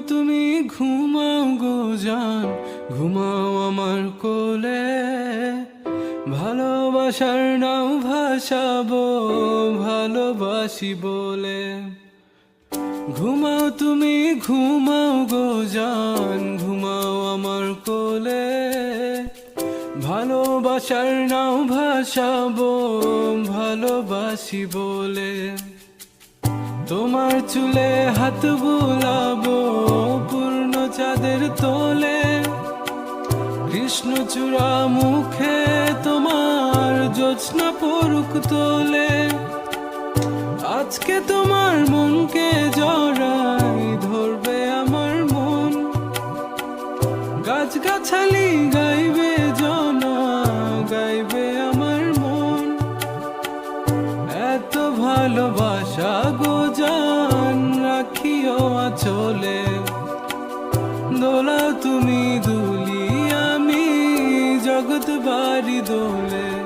তুমি ঘুমাও গো জান, ঘুমাও আমার কোলে। ভালোবাসার নাও ভাসাবো ভালোবাসি বলে। ঘুমাও তুমি ঘুমাও গো জান, ঘুমাও আমার কোলে। ভালোবাসার নাও ভাসাবো ভালোবাসি বলে। তোমার চুলে হাত বুলাবো পূর্ণ চাঁদের তোলে। কৃষ্ণচূড়া মুখে তোমার জ্যোৎস্না পড়ুক তোলে। আজকে তোমার মনকে জড়াই ধরবে আমার মন। গাছগাছালি গাইবে জনা, গাইবে আমার মন। এত ভালোবাসা গো জান রাখিও আঁচলে। দোলাও তুমি দুলি, আমি জগৎ বাড়ি দোলে।